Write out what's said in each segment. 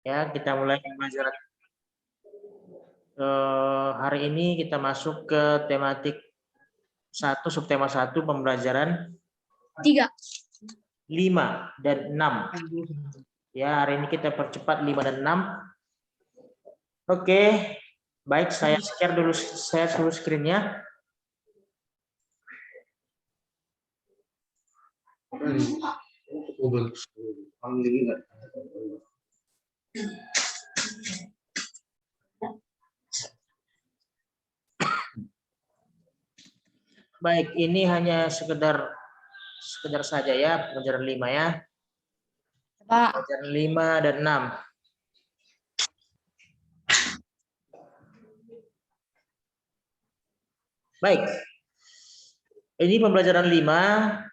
Ya, kita mulai pembelajaran. Hari ini kita masuk ke tematik 1, subtema 1, pembelajaran 3, 5 dan 6. Ya, hari ini kita percepat 5 dan 6. Oke, baik, saya share dulu screen-nya. Baik, ini hanya sekedar saja ya, pelajaran 5 ya. Pak. Pelajaran 5 dan 6. Baik. Ini pembelajaran 5.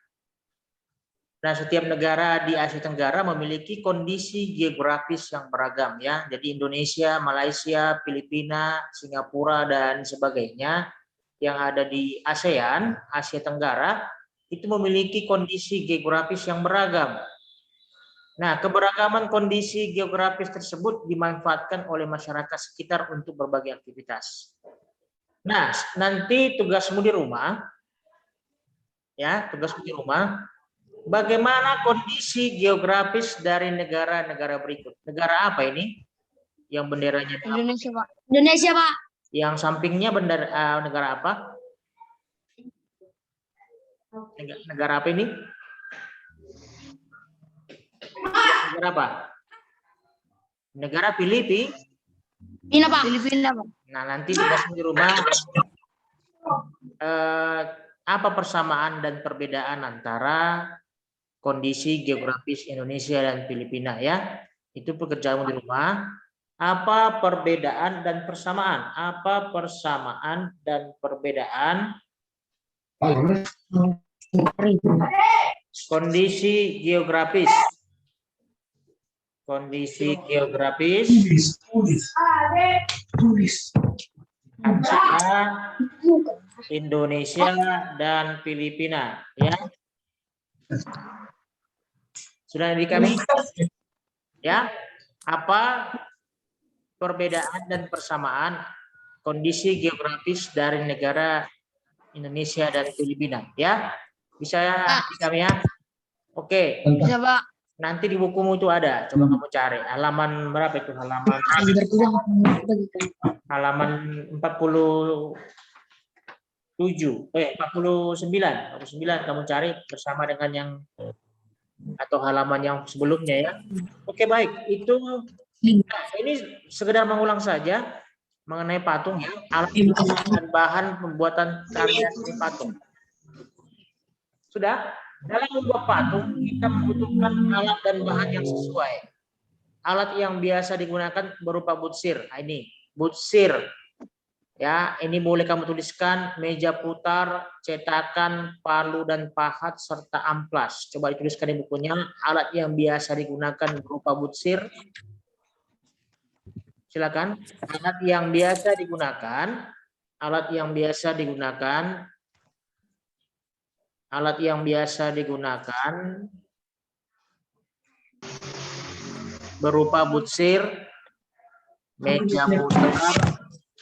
Nah, setiap negara di Asia Tenggara memiliki kondisi geografis yang beragam ya. Jadi Indonesia, Malaysia, Filipina, Singapura dan sebagainya yang ada di ASEAN, Asia Tenggara, itu memiliki kondisi geografis yang beragam. Nah, keberagaman kondisi geografis tersebut dimanfaatkan oleh masyarakat sekitar untuk berbagai aktivitas. Nah, nanti tugasmu di rumah, ya, tugasmu di rumah, bagaimana kondisi geografis dari negara-negara berikut? Negara apa ini? Yang benderanya Indonesia, Pak. Indonesia, Pak. Yang sampingnya bendera negara apa? Negara apa ini? Negara apa? Negara Filipina, Pak. Filipina, Pak. Nah, nanti tugasmu di rumah, apa persamaan dan perbedaan antara kondisi geografis Indonesia dan Filipina ya? Itu pekerjaanmu di rumah. Apa perbedaan dan persamaan? Apa persamaan dan perbedaan kondisi geografis? Kondisi geografis antara Indonesia dan Filipina ya. Sudah di kami? Ya. Apa perbedaan dan persamaan kondisi geografis dari negara Indonesia dan Filipina ya? Bisa ya di kami ya? Oke. Bisa, Pak. Nanti di bukumu itu ada, coba kamu cari halaman berapa itu, halaman 49 kamu cari bersama dengan yang atau halaman yang sebelumnya ya. Oke, baik, itu ini sekedar mengulang saja mengenai patung ya, alat dan bahan pembuatan karya seni patung. Sudah? Dalam membuat patung, kita membutuhkan alat dan bahan yang sesuai. Alat yang biasa digunakan berupa butsir. Nah, ini butsir. Ya, ini boleh kamu tuliskan meja putar, cetakan, palu dan pahat serta amplas. Coba dituliskan di bukunya. Alat yang biasa digunakan berupa butsir. Silakan. Alat yang biasa digunakan. Alat yang biasa digunakan. Alat yang biasa digunakan berupa butsir, meja putar,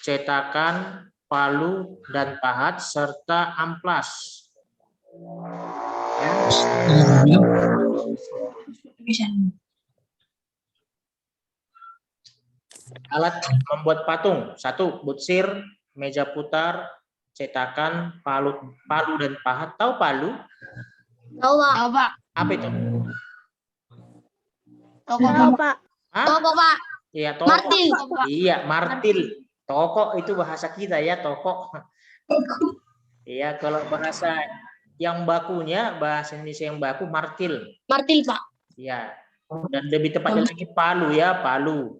cetakan, palu, dan pahat, serta amplas. Alat membuat patung: 1. Butsir, meja putar, cetakan, palu dan pahat. Tahu palu? Tahu, Pak. Tahu, Pak. Apa itu? Tahu, Pak. Tahu, Pak. Iya, toko. Martil. Iya, martil. Toko itu bahasa kita ya, toko. Iya, kalau bahasa yang bakunya, bahasa Indonesia yang baku, martil. Martil, Pak. Iya. Dan lebih tepatnya lagi palu ya, palu.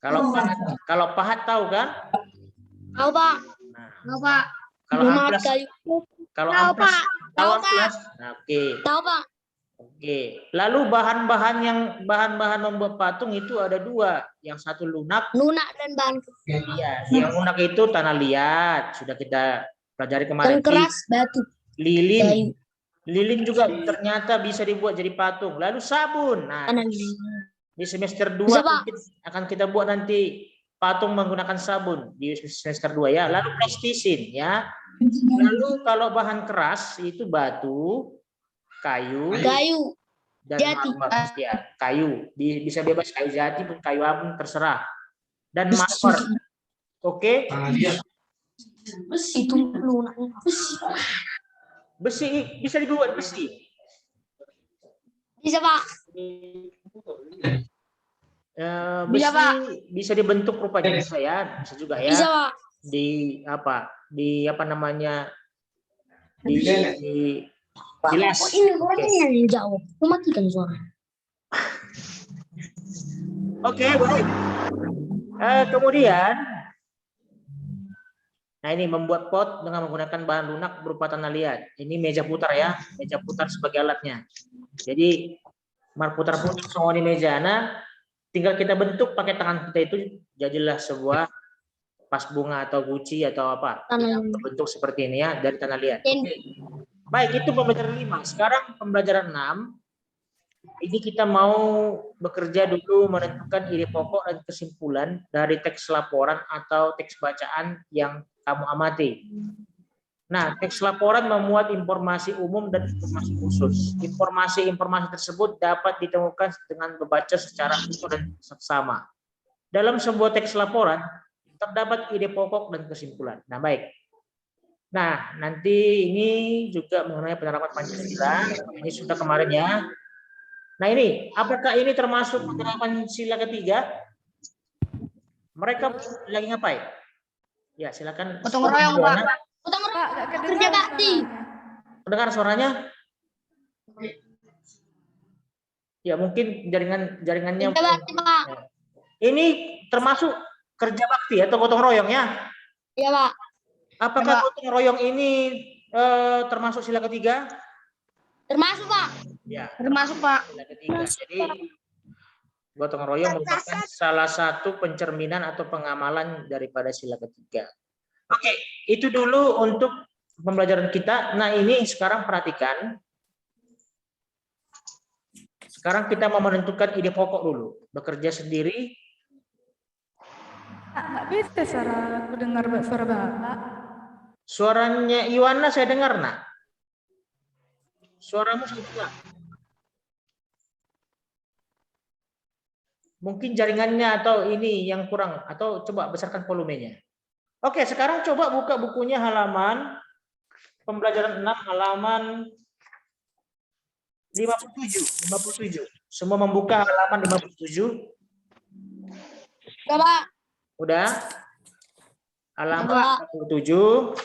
Kalau pahat tahu kan? Tahu, Pak. Tahu, Pak. Kalau amplas tahu amplas. Nah, oke. Tahu, Pak. Oke. Lalu bahan-bahan membuat patung itu ada 2. Yang satu lunak. Lunak dan bahan. Iya, yang lunak itu tanah liat, sudah kita pelajari kemarin. Dan keras batu. Lilin. Lilin juga ternyata bisa dibuat jadi patung. Lalu sabun. Nah, di semester 2 akan kita buat nanti patung menggunakan sabun di semester 2 ya. Lalu plastisin ya. Lalu kalau bahan keras itu batu, kayu, dan marmer ya. Kayu. Bisa bebas kayu jati pun kayu apung terserah. Dan marmer. Oke. Itu lunaknya. Besi bisa dibuat besi. Bisa, Pak. Besi bisa dibentuk rupanya bisa ya, bisa juga ya. Bisa, Pak. Di apa namanya? Di bilas. Ini orangnya yang jauh. Matikan suara. Oke, baik. Kemudian nah ini membuat pot dengan menggunakan bahan lunak berupa tanah liat. Ini meja putar ya, meja putar sebagai alatnya. Jadi putar-putar semua di meja. Nah, tinggal kita bentuk pakai tangan kita itu jadilah sebuah vas bunga atau guci atau apa yang berbentuk seperti ini ya dari tanah liat. Oke. Baik, itu pembelajaran 5. Sekarang pembelajaran 6. Ini kita mau bekerja dulu menentukan ide pokok dan kesimpulan dari teks laporan atau teks bacaan yang kamu amati. Nah, teks laporan memuat informasi umum dan informasi khusus. Informasi-informasi tersebut dapat ditemukan dengan membaca secara utuh dan seksama. Dalam sebuah teks laporan, terdapat ide pokok dan kesimpulan. Nah, baik. Nah, nanti ini juga mengenai penerapan Pancasila. Ini sudah kemarin ya. Nah, ini, apakah ini termasuk penerapan sila ketiga? Mereka lagi ngapain? Ya, silakan. Gotong royong, Pak. Gotong royong. Kerja bakti. Dengar suaranya? Ya, mungkin jaringannya. Kerja bakti, Pak. Ya. Ini termasuk kerja bakti atau gotong royong ya? Iya, Pak. Apakah gotong royong ini termasuk sila ketiga? Termasuk, Pak. Ya, termasuk, Pak. Sila ketiga. Jadi gotong royong merupakan salah satu pencerminan atau pengamalan daripada sila ketiga. Oke, itu dulu untuk pembelajaran kita. Nah, ini sekarang perhatikan. Sekarang kita mau menentukan ide pokok dulu. Bekerja sendiri. Nggak bisa suara aku dengar suara Bapak. Suaranya Iwana saya dengar, nak. Suaramu juga. Mungkin jaringannya atau ini yang kurang, atau coba besarkan volumenya. Oke, sekarang coba buka bukunya halaman pembelajaran 6 halaman 57. Semua membuka halaman 57. Coba. Udah? Halaman 57.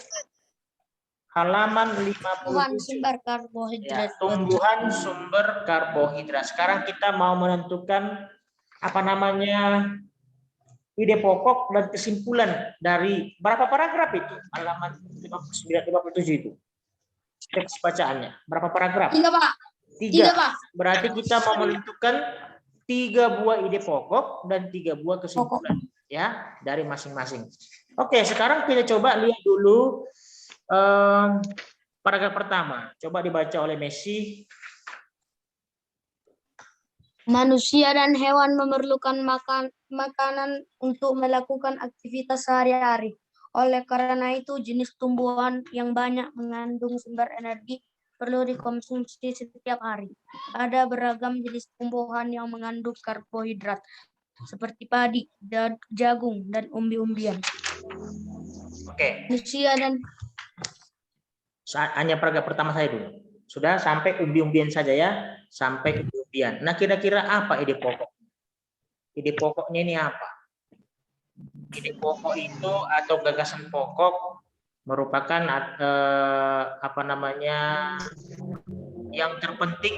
Halaman 57. Tumbuhan sumber karbohidrat. Ya, tumbuhan sumber karbohidrat. Sekarang kita mau menentukan apa namanya ide pokok dan kesimpulan dari berapa paragraf itu? Halaman 57 itu. Teks bacaannya. Berapa paragraf? 3, Pak. 3. Pak. Berarti kita mau menentukan 3 buah ide pokok dan 3 buah kesimpulan ya dari masing-masing. Oke, sekarang kita coba lihat dulu paragraf pertama. Coba dibaca oleh Messi. Manusia dan hewan memerlukan makanan untuk melakukan aktivitas sehari-hari. Oleh karena itu, jenis tumbuhan yang banyak mengandung sumber energi perlu dikonsumsi setiap hari. Ada beragam jenis tumbuhan yang mengandung karbohidrat, seperti padi, jagung, dan umbi-umbian. Oke. Manusia dan hanya paragraf pertama saya dulu. Sudah sampai umbi-umbian saja ya, sampai umbi-umbian. Nah, kira-kira apa ide pokok? Ide pokoknya ini apa? Ide pokok itu atau gagasan pokok merupakan apa namanya yang terpenting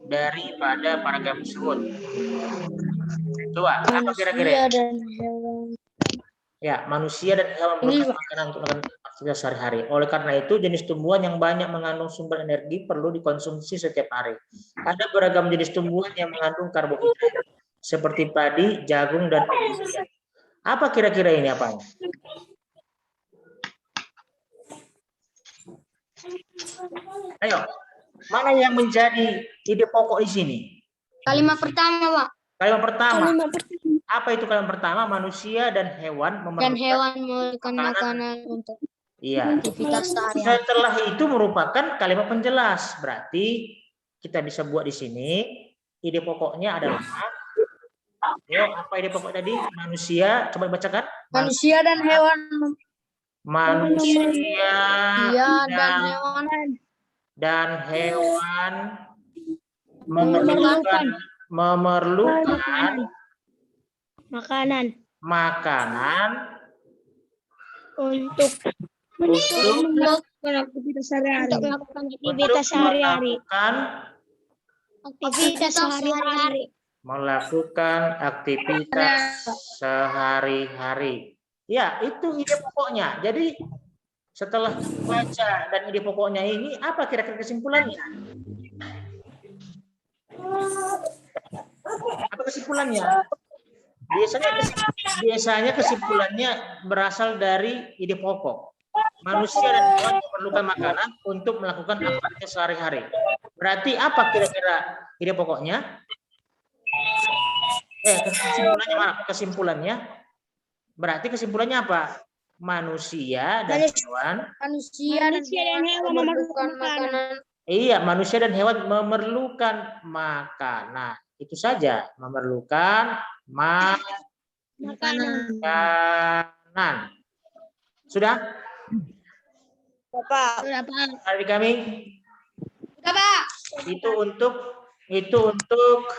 daripada paragraf tersebut. Coba, apa kira-kira? Ya, manusia dan hewan memerlukan makanan untuk aktivitas sehari-hari. Oleh karena itu, jenis tumbuhan yang banyak mengandung sumber energi perlu dikonsumsi setiap hari. Ada beragam jenis tumbuhan yang mengandung karbohidrat, seperti padi, jagung, dan umbi-umbian. Apa kira-kira ini apanya? Ayo, mana yang menjadi ide pokok di sini? Kalimat pertama, Pak. Kalimat pertama. Kalimat pertama. Apa itu kalimat pertama? Manusia dan hewan Dan memerlukan hewan memerlukan makanan untuk Iya. aktivitas sehari-hari. Setelah itu merupakan kalimat penjelas. Berarti kita bisa buat di sini ide pokoknya adalah apa ide pokok tadi? Manusia, coba bacakan. Manusia dan hewan Manusia dan hewan memerlukan Makanan makanan untuk melakukan aktivitas sehari-hari. Melakukan aktivitas sehari-hari. Ya, itu ide pokoknya. Jadi setelah baca dan ide pokoknya ini, apa kira-kira kesimpulannya? Apa kesimpulannya? Biasanya kesimpulannya berasal dari ide pokok. Manusia dan hewan memerlukan makanan untuk melakukan aktivitas sehari-hari. Berarti apa kira-kira ide pokoknya? Kesimpulannya mana? Kesimpulannya. Berarti kesimpulannya apa? Manusia dan hewan memerlukan makanan. Iya, manusia dan hewan memerlukan makanan. Itu saja, memerlukan makanan. Sudah? Bapak. Hari kami? Sudah, Pak. Itu untuk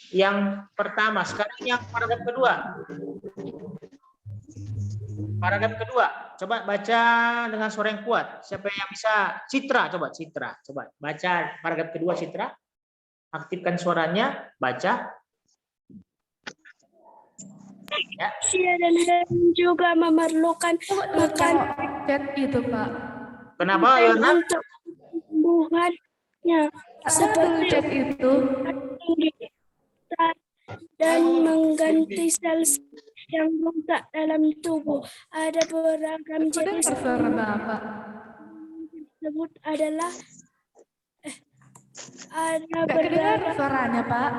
yang pertama. Sekarang yang paragraf kedua. Paragraf kedua, coba baca dengan suara yang kuat. Siapa yang bisa? Citra, coba Citra. Coba baca paragraf kedua, Citra. Aktifkan suaranya, baca. Ya. Manusia dan hewan juga memerlukan makanan Chat itu, Pak. Kenapa, Yona? untuk pertumbuhannya seperti Chat itu. dan mengganti sel yang rusak dalam tubuh. Ada beragam Aku dengar jenis suara Bapak. tersebut adalah ada Nggak kedengar beragam suaranya, Pak.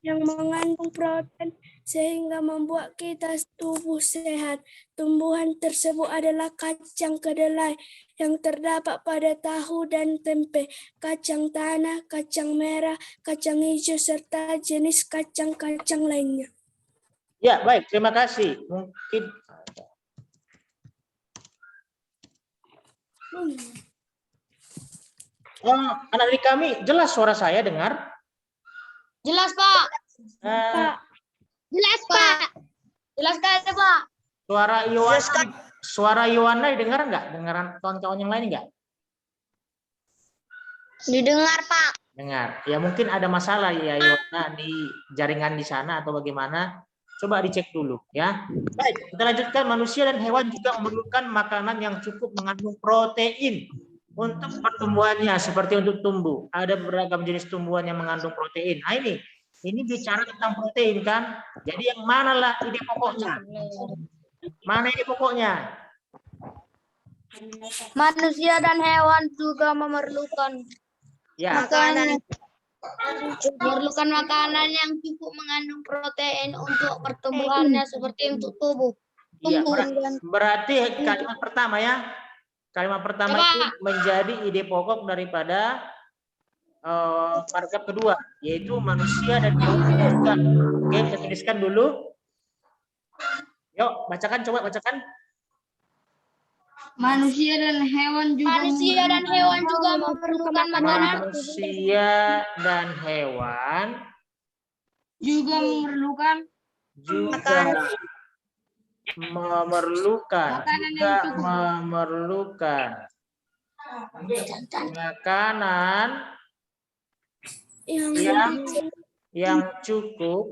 yang mengandung protein sehingga membuat kita tubuh sehat. Tumbuhan tersebut adalah kacang kedelai yang terdapat pada tahu dan tempe, kacang tanah, kacang merah, kacang hijau, serta jenis kacang-kacang lainnya. Ya, baik. Terima kasih. Mungkin anak didik kami jelas suara saya dengar? Jelas, Pak. Jelas, Pak. Jelas sekali, Pak. Suara Yohana didengar nggak? Dengaran kawan-kawan yang lain nggak? Didengar, Pak. Dengar. Ya mungkin ada masalah ya Yohana di jaringan di sana atau bagaimana? Coba dicek dulu ya. Baik, kita lanjutkan. Manusia dan hewan juga memerlukan makanan yang cukup mengandung protein untuk pertumbuhannya, seperti untuk tumbuh. Ada beragam jenis tumbuhan yang mengandung protein. Nah, ini bicara tentang protein kan? Jadi yang mana lah ide pokoknya? Mana ide pokoknya? Manusia dan hewan juga memerlukan makanan. Memerlukan makanan yang cukup mengandung protein untuk pertumbuhannya seperti untuk tubuh. Iya, berarti kalimat pertama ya. Kalimat pertama itu menjadi ide pokok daripada paragraf kedua, yaitu manusia dan hewan. Oke, kita tuliskan dulu. Yuk, bacakan, coba bacakan. Manusia dan hewan juga memerlukan makanan. Manusia dan hewan Juga memerlukan makanan yang cukup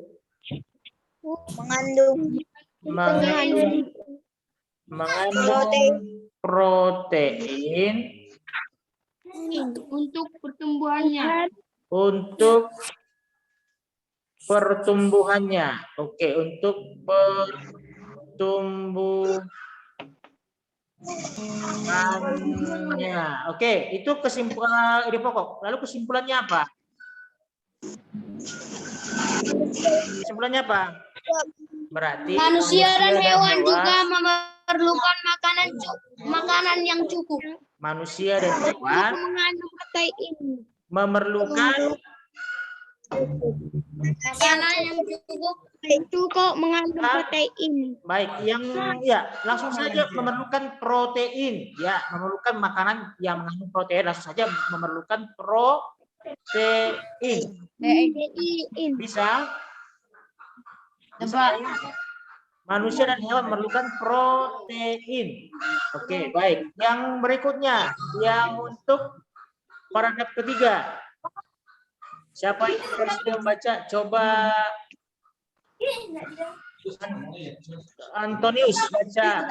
mengandung protein untuk pertumbuhannya. Oke, untuk pertumbuhannya. Ya, oke, itu kesimpulan ide pokok. Lalu kesimpulannya apa? Kesimpulannya apa? Berarti Manusia dan hewan juga memerlukan makanan yang cukup. manusia dan hewan Mengandung protein. memerlukan Makanan yang cukup mengandung protein. baik yang ya langsung saja memerlukan protein ya, memerlukan makanan yang mengandung protein, langsung saja memerlukan protein. Bisa? Bisa ya? Manusia dan hewan memerlukan protein. Oke, baik. Yang berikutnya, yang untuk paragraf ketiga. Siapa yang sudah membaca? Coba Antonius baca.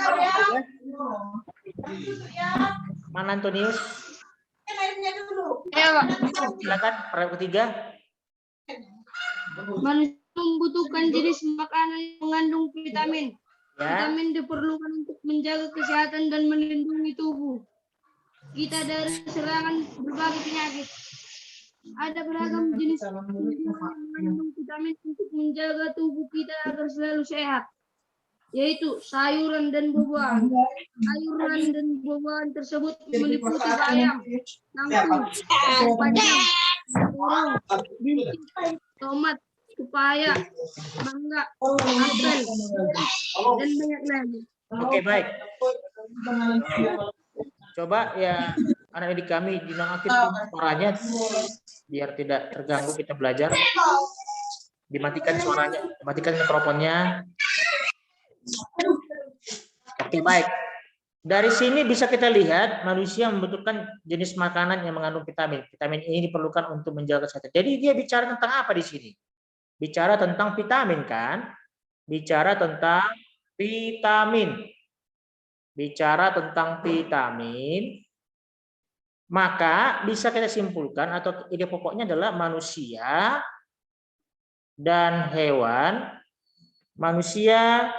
Mana Antonius? Silakan paragraf ketiga. Manusia membutuhkan jenis makanan yang mengandung vitamin. Ya. Vitamin diperlukan untuk menjaga kesehatan dan melindungi tubuh kita dari serangan berbagai penyakit. Ada beragam jenis yang mengandung vitamin untuk menjaga tubuh kita agar selalu sehat, yaitu sayuran dan buah-buahan. Sayuran dan buah-buahan tersebut meliputi bayam, kangkung, kacang, terong, bintik, tomat, pepaya, mangga, apel, dan banyak lagi. Oke, baik. Coba ya anak didik kami dinonaktifkan suaranya biar tidak terganggu kita belajar. Dimatikan suaranya, dimatikan mikrofonnya. Oke, baik. Dari sini bisa kita lihat manusia membutuhkan jenis makanan yang mengandung vitamin. Vitamin ini diperlukan untuk menjaga kesehatan. Jadi dia bicara tentang apa di sini? Bicara tentang vitamin kan? Bicara tentang vitamin. Bicara tentang vitamin, maka bisa kita simpulkan atau ide pokoknya adalah manusia dan hewan. Manusia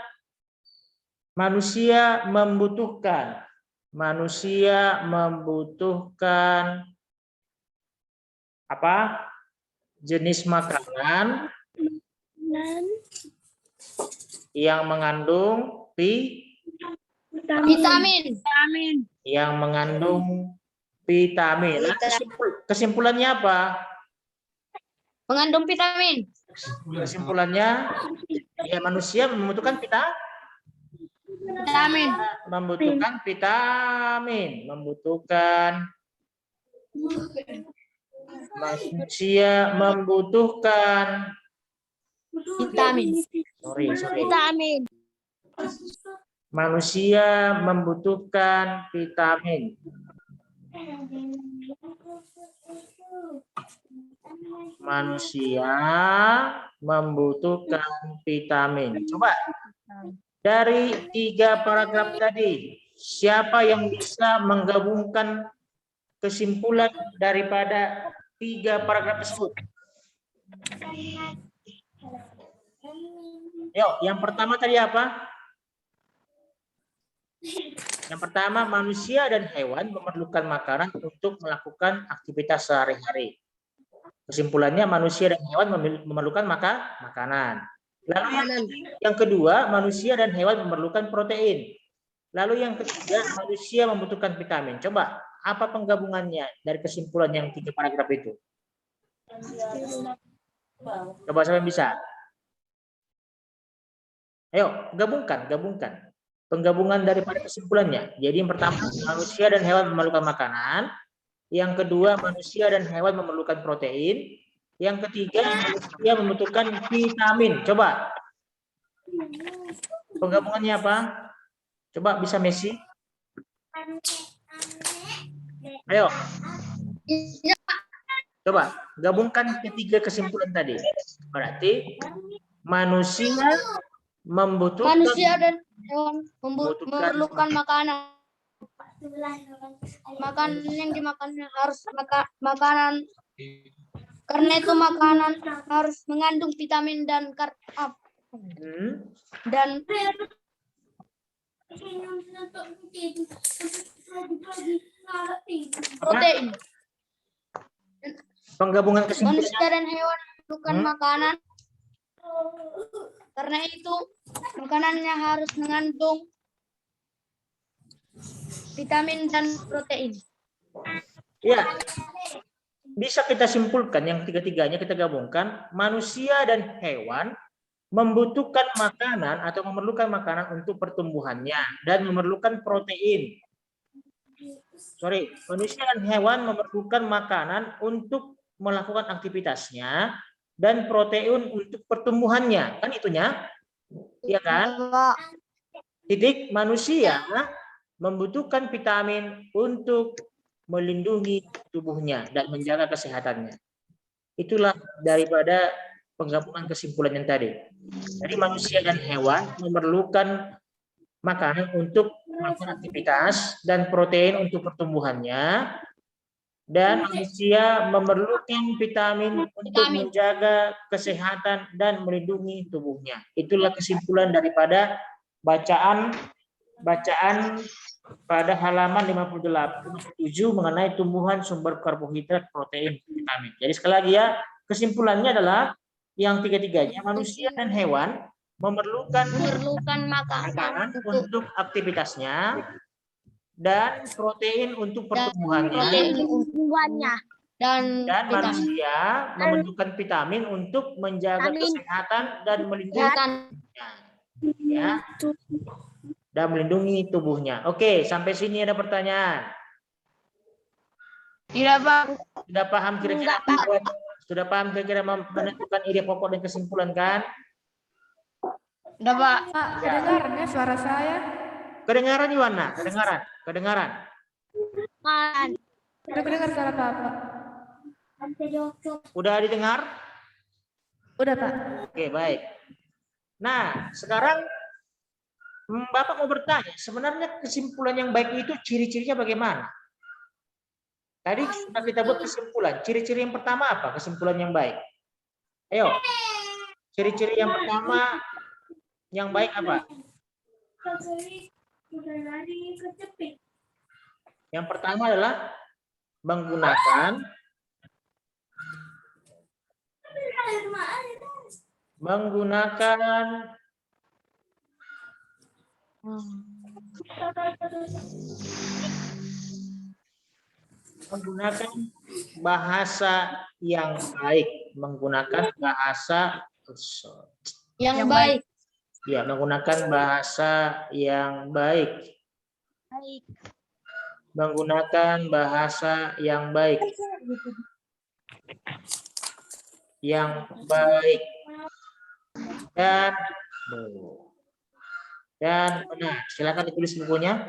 membutuhkan apa? Jenis makanan yang mengandung Vitamin. Yang mengandung vitamin. Nah, kesimpulannya apa? Mengandung vitamin. Kesimpulannya ya manusia membutuhkan Vitamin. membutuhkan vitamin, manusia membutuhkan Vitamin. sorry. Vitamin. Manusia membutuhkan vitamin. Manusia membutuhkan vitamin. Coba dari 3 paragraf tadi, siapa yang bisa menggabungkan kesimpulan daripada 3 paragraf tersebut? Yuk, yang pertama tadi apa? Yang pertama, manusia dan hewan memerlukan makanan untuk melakukan aktivitas sehari-hari. Kesimpulannya, manusia dan hewan memerlukan makanan. Lalu yang kedua, manusia dan hewan memerlukan protein. Lalu yang ketiga, manusia membutuhkan vitamin. Coba, apa penggabungannya dari kesimpulan yang 3 paragraf itu? Coba siapa yang bisa? Ayo, gabungkan. Penggabungan daripada kesimpulannya. Jadi yang pertama, manusia dan hewan memerlukan makanan. Yang kedua, manusia dan hewan memerlukan protein. Yang ketiga, manusia membutuhkan vitamin. Coba. Penggabungannya apa? Coba bisa Messi? Ayo. Coba, gabungkan ketiga kesimpulan tadi. Berarti, manusia dan hewan memerlukan makanan. Makanan yang dimakan harus makanan karena itu makanan harus mengandung vitamin dan Protein. Penggabungan kesimpulannya. Manusia dan hewan memerlukan makanan. Karena itu, makanannya harus mengandung vitamin dan protein. Ya, bisa kita simpulkan yang tiga-tiganya kita gabungkan. Manusia dan hewan membutuhkan makanan atau memerlukan makanan untuk pertumbuhannya dan memerlukan protein. Manusia dan hewan memerlukan makanan untuk melakukan aktivitasnya dan protein untuk pertumbuhannya. Kan itunya? Iya kan? Titik, manusia membutuhkan vitamin untuk melindungi tubuhnya dan menjaga kesehatannya. Itulah daripada penggabungan kesimpulan yang tadi. Jadi manusia dan hewan memerlukan makanan untuk melakukan aktivitas dan protein untuk pertumbuhannya, dan manusia memerlukan vitamin untuk menjaga kesehatan dan melindungi tubuhnya. Itulah kesimpulan daripada bacaan pada halaman 57 mengenai tumbuhan, sumber karbohidrat, protein, vitamin. Jadi sekali lagi ya, kesimpulannya adalah yang tiga-tiganya, manusia dan hewan memerlukan makanan untuk aktivitasnya dan protein untuk pertumbuhannya. Dan manusia memerlukan vitamin untuk menjaga kesehatan dan melindungi ya, dan melindungi tubuhnya. Oke, sampai sini ada pertanyaan? Tidak, Pak. Sudah paham kira-kira? Sudah paham kira-kira menentukan ide pokok dan kesimpulan kan? Sudah, Pak. Pak, kedengaran ya suara saya? Kedengaran Iwana? Kedengaran. Udah kedengar suara Bapak? Udah didengar? Udah, Pak. Oke, baik. Nah, sekarang Bapak mau bertanya, sebenarnya kesimpulan yang baik itu ciri-cirinya bagaimana? Tadi sudah kita buat kesimpulan. Ciri-ciri yang pertama apa? Kesimpulan yang baik. Ayo. Ciri-ciri yang pertama yang baik apa? Yang pertama adalah menggunakan bahasa yang baik, menggunakan bahasa yang baik. Ya, menggunakan bahasa yang baik. Menggunakan bahasa yang baik. Yang baik. Dan benar. Silakan ditulis bukunya.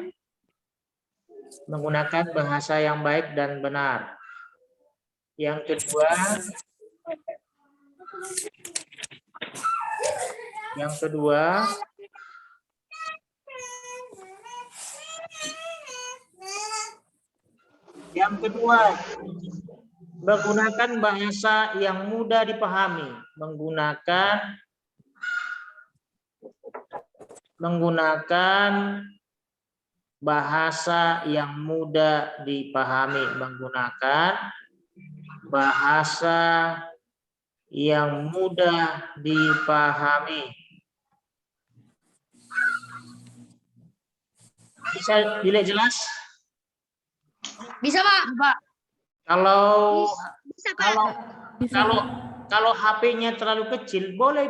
Menggunakan bahasa yang baik dan benar. Yang kedua, menggunakan bahasa yang mudah dipahami. Menggunakan bahasa yang mudah dipahami. Menggunakan bahasa yang mudah dipahami. Bisa dilihat jelas? Bisa, Pak. Kalau HP-nya terlalu kecil, boleh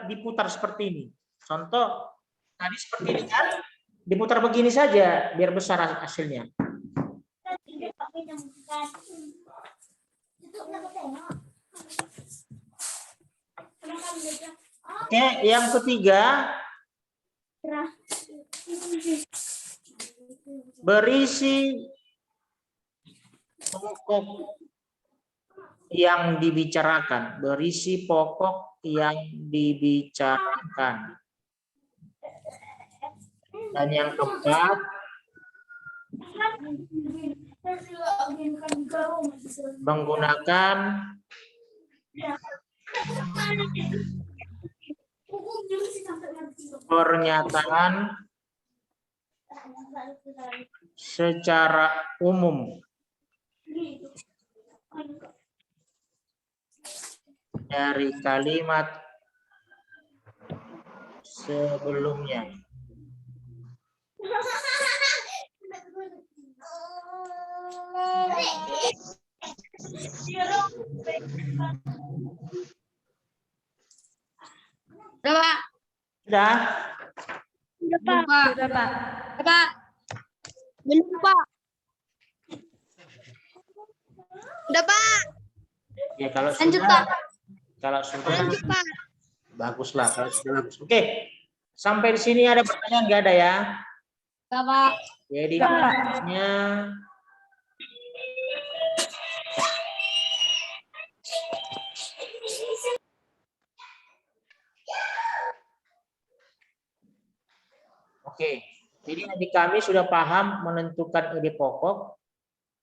diputar seperti ini. Contoh tadi seperti ini kan, diputar begini saja biar besar hasilnya. Oke, yang ketiga, berisi pokok yang dibicarakan. Berisi pokok yang dibicarakan. Dan yang keempat, menggunakan secara umum dari kalimat sebelumnya. Udah, Pak. Sudah? Belum, Pak. Sudah, Pak. Udah, Pak. Belum, Pak. Udah, Pak. Ya kalau Lanjut, sudah, Pak. kalau sudah Lanjut, Pak. baguslah. Kalau sudah bagus. Oke, sampai di sini ada pertanyaan nggak ada ya? Udah, Pak. Jadi Nggak, Pak. pertanyaannya oke. Jadi adik kami sudah paham menentukan ide pokok.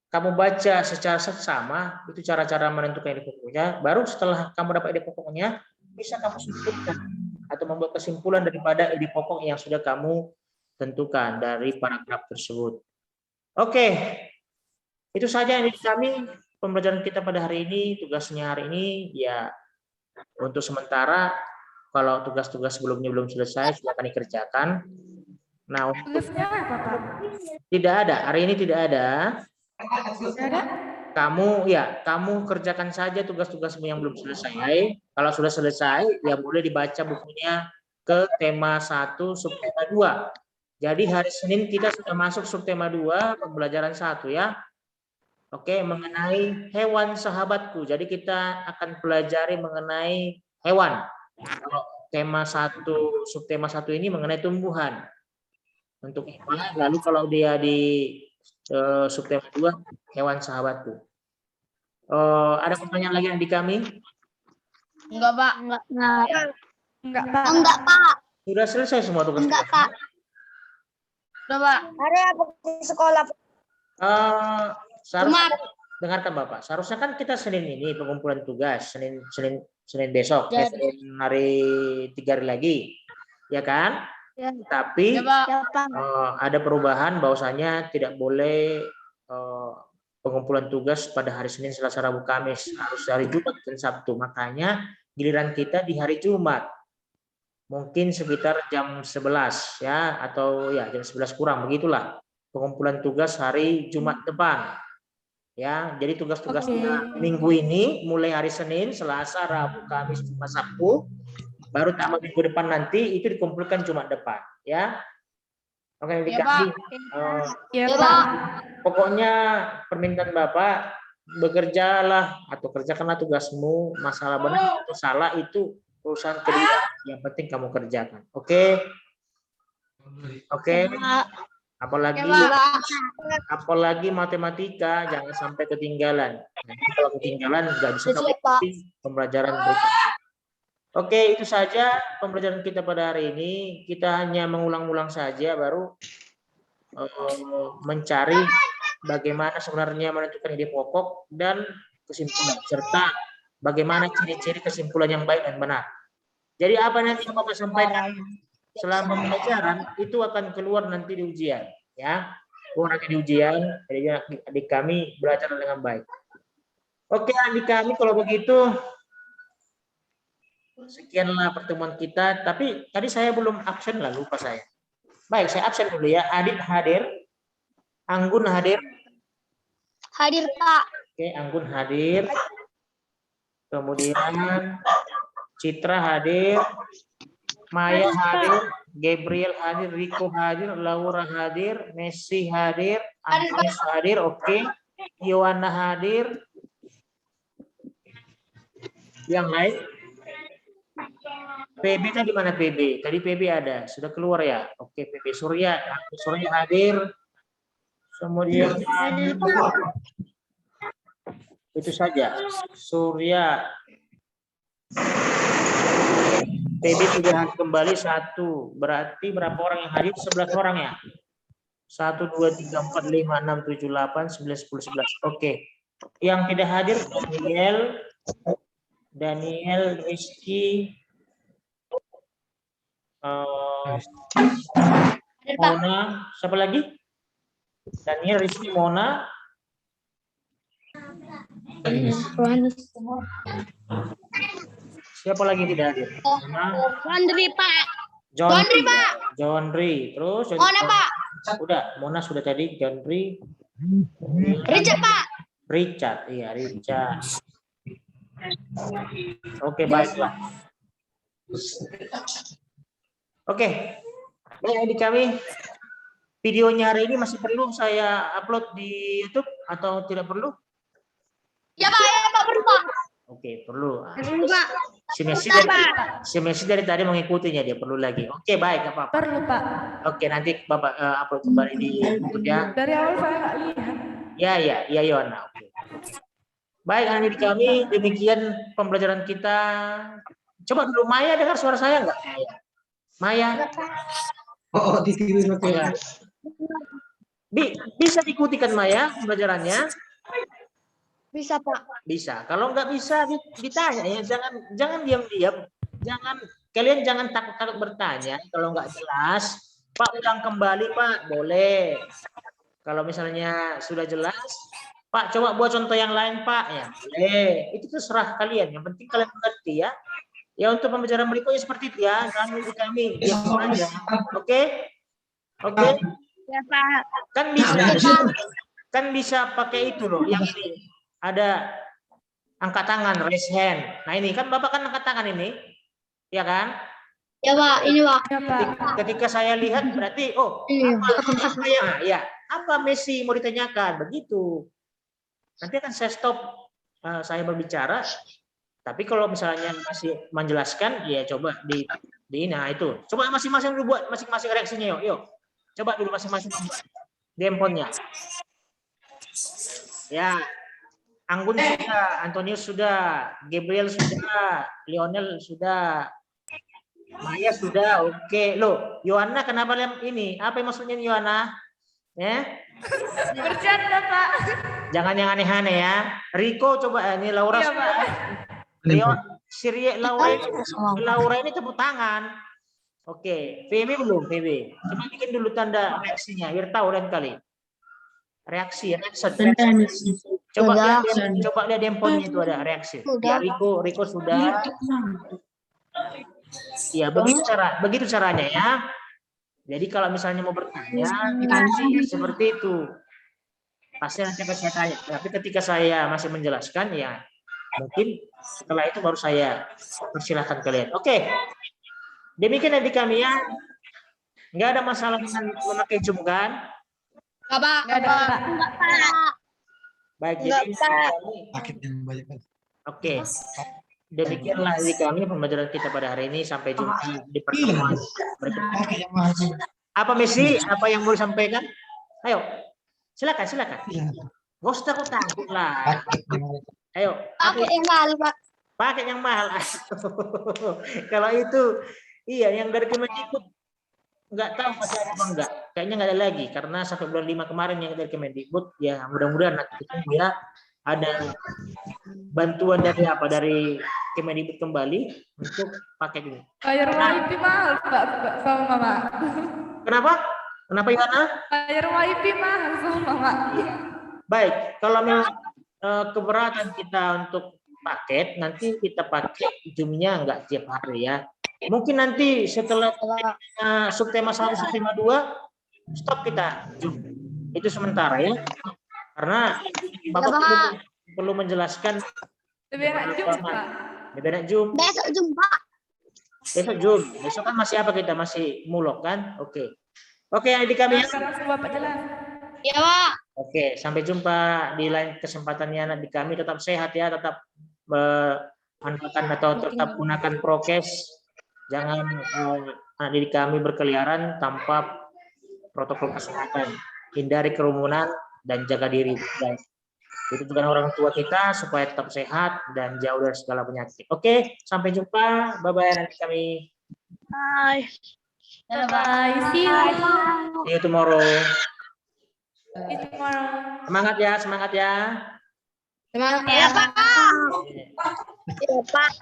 Kamu baca secara seksama, itu cara-cara menentukan ide pokoknya. Baru setelah kamu dapat ide pokoknya, bisa kamu simpulkan atau membuat kesimpulan daripada ide pokok yang sudah kamu tentukan dari paragraf tersebut. Oke, itu saja adik kami pembelajaran kita pada hari ini. Tugasnya hari ini ya untuk sementara, kalau tugas-tugas sebelumnya belum selesai, silakan dikerjakan. Nah, untuk Tugasnya apa, Pak? tidak ada, hari ini tidak ada. Tidak ada? Kamu kerjakan saja tugas-tugasmu yang belum selesai. Kalau sudah selesai, ya boleh dibaca bukunya ke tema 1, subtema 2. Jadi hari Senin kita sudah masuk subtema 2, pembelajaran 1 ya. Oke, mengenai hewan sahabatku. Jadi kita akan pelajari mengenai hewan. Kalau tema 1, subtema 1 ini mengenai tumbuhan. Untuk hewan, lalu kalau dia di subtema 2 hewan sahabatku. Ada pertanyaan lagi yang di kami? Enggak, Pak. Enggak. Enggak, Pak. Enggak, Pak. Sudah selesai semua tugas? Enggak, Pak. Udah, Pak. Hari apa di sekolah? Seharusnya dengarkan Bapak. Seharusnya kan kita Senin ini pengumpulan tugas, Senin besok, Senin hari 3 hari lagi, ya kan? Ya. Tapi Ya, Pak. ada perubahan bahwasanya tidak boleh pengumpulan tugas pada hari Senin, Selasa, Rabu, Kamis, harus hari Jumat dan Sabtu. Makanya giliran kita di hari Jumat. Mungkin sekitar jam 11 ya, atau ya jam 11 kurang begitulah. Pengumpulan tugas hari Jumat depan. Ya, jadi tugas-tugasnya minggu ini mulai hari Senin, Selasa, Rabu, Kamis, Jumat, Sabtu. Baru tambah minggu depan nanti itu dikumpulkan Jumat depan, ya. Oke, Ya, Pak. Ya, Ya, Pak. Pak. Pokoknya permintaan Bapak, bekerjalah atau kerjakanlah tugasmu. Masalah benar atau salah itu urusan kedua. Yang penting kamu kerjakan. Oke? Oke. Apalagi matematika jangan sampai ketinggalan. Nanti kalau ketinggalan nggak bisa mengikuti pembelajaran berikutnya. Oke, itu saja pembelajaran kita pada hari ini. Kita hanya mengulang-ulang saja, baru mencari bagaimana sebenarnya menentukan ide pokok dan kesimpulan, serta bagaimana ciri-ciri kesimpulan yang baik dan benar. Jadi apa nanti yang Bapak sampaikan selama pembelajaran itu akan keluar nanti di ujian, ya. Keluar nanti di ujian, jadi adik kami belajar dengan baik. Oke, adik kami kalau begitu. Sekianlah pertemuan kita, tapi tadi saya belum absen lah, lupa saya. Baik, saya absen dulu ya. Adit hadir, Anggun hadir. Hadir, Pak. Oke, Anggun hadir. Kemudian Citra hadir, Maya hadir, Gabriel hadir, Riko hadir, Laura hadir, Messi hadir, Andres hadir, oke. Yohana hadir. Yang lain? PB tadi mana PB? Tadi PB ada, sudah keluar ya? Oke, PB Surya hadir. Kemudian itu saja. Surya. PB sudah kembali 1. Berarti berapa orang yang hadir? 11 orang ya? 1, 2, 3, 4, 5, 6, 7, 8, 9, 10, 11. Oke. Yang tidak hadir Daniel, Rizky, Mona, siapa lagi? Daniel, Rizky, Mona. Siapa lagi yang tidak hadir? Mona, Gondri, Pak. John, John Ri, Pak. John Ri. Terus Mona, Pak. udah, Mona sudah tadi, John Ri. Richard, Pak. Richard, iya Richard. Oke, baiklah. Oke, baik di kami. Videonya hari ini masih perlu saya upload di YouTube atau tidak perlu? Ya, Pak. Ya, Pak. Perlu, Pak. Oke, perlu. Perlu, Pak. Si Messi dari tadi mengikutinya, dia perlu lagi. Oke, baik, nggak apa-apa. Perlu, Pak. Oke, nanti Bapak upload kembali di YouTube ya. Dari awal saya nggak lihat. Ya, Yohana. Oke. Baik, anak didik kami, demikian pembelajaran kita. Coba dulu Maya dengar suara saya nggak? Maya. Oh, di sini Ya. Bisa diikuti kan Maya pembelajarannya? Bisa, Pak. Bisa. Kalau nggak bisa ditanya ya, jangan diam-diam. Kalian jangan takut-takut bertanya. Kalau nggak jelas, Pak ulang kembali Pak, boleh. Kalau misalnya sudah jelas, Pak coba buat contoh yang lain Pak, ya boleh. Itu terserah kalian. Yang penting kalian mengerti ya. Ya untuk pembelajaran berikutnya seperti itu ya. Jangan menunggu kami diam aja. Oke? Ya, Pak. Kan bisa pakai itu loh. Yang ini ada angkat tangan, raise hand. Nah ini kan Bapak kan angkat tangan ini, ya kan? Ya, Pak. Ini, Pak. Ya, Pak. Ketika saya lihat berarti apa Messi mau ditanyakan begitu. Nanti akan saya stop saya berbicara. Tapi kalau misalnya masih menjelaskan, ya coba di nah itu. Coba masing-masing dulu buat masing-masing reaksinya yuk. Coba dulu masing-masing di handphonenya. Ya. Anggun sudah, Antonius sudah, Gabriel sudah, Lionel sudah, Maya sudah, oke. Loh, Yohana kenapa ini? Apa yang maksudnya Yohana? Ya? Bercanda, Pak. Jangan yang aneh-aneh ya. Rico coba, ini Laura Iya, sudah. Laura ini tepuk tangan. Oke, VB belum, VB. Coba bikin dulu tanda reaksinya, biar tahu lain kali. Reaksi. Coba lihat handphonenya itu ada reaksi. Ya, Rico sudah. Ya, begitu caranya ya. Jadi kalau misalnya mau bertanya, seperti itu. Pasti nanti akan saya tanya. Tapi ketika saya masih menjelaskan, ya mungkin setelah itu baru saya persilahkan kalian. Oke. Demikian adik kami ya. Nggak ada masalah dengan memakai Zoom kan? Nggak ada, Pak. Baik, jadi paket yang banyak. oke. Demikianlah adik kami pembelajaran kita pada hari ini. Sampai jumpa di pertemuan berikutnya. Paket yang mahal. Apa Messi? Apa yang mau disampaikan? Ayo, silakan. Iya. Gak usah takut lah. Paket yang mahal. Ayo. Pakai yang mahal, Pak. Paket yang mahal. Kalau itu, iya yang dari Kemendikbud nggak tahu masih ada apa enggak. Kayaknya nggak ada lagi karena sampai bulan 5 kemarin yang dari Kemendikbud ya mudah-mudahan nanti ya ada bantuan dari Kemendikbud kembali untuk paket ini. Bayar WiFi mahal, Pak, sama Mama. Kenapa? Kenapa Yohana? Bayar WiFi mahal sama Mama. Baik, kalau memang keberatan kita untuk paket, nanti kita pakai Zoom-nya nggak tiap hari ya. Mungkin nanti setelah subtema 1, subtema 2, stop kita Zoom. Itu sementara ya. Karena Bapak perlu menjelaskan. Lebih enak Zoom, Pak. Lebih enak Zoom. Besok jumpa. Besok Zoom. Besok kan masih apa kita? Masih mulok kan? Oke. Oke, adik kami ya. Langsung Bapak jelas. Ya, Pak. Oke, sampai jumpa di lain kesempatannya adik kami. Tetap sehat ya, tetap manfaatkan atau tetap gunakan prokes. Jangan anak didik kami berkeliaran tanpa protokol kesehatan. Hindari kerumunan dan jaga diri, guys. Itu juga orang tua kita supaya tetap sehat dan jauh dari segala penyakit. Oke, sampai jumpa. Bye-bye anak kami. Bye. Bye. See you. See you tomorrow. See you tomorrow. Semangat ya, semangat ya. Semangat ya, Pak. Ya, Pak.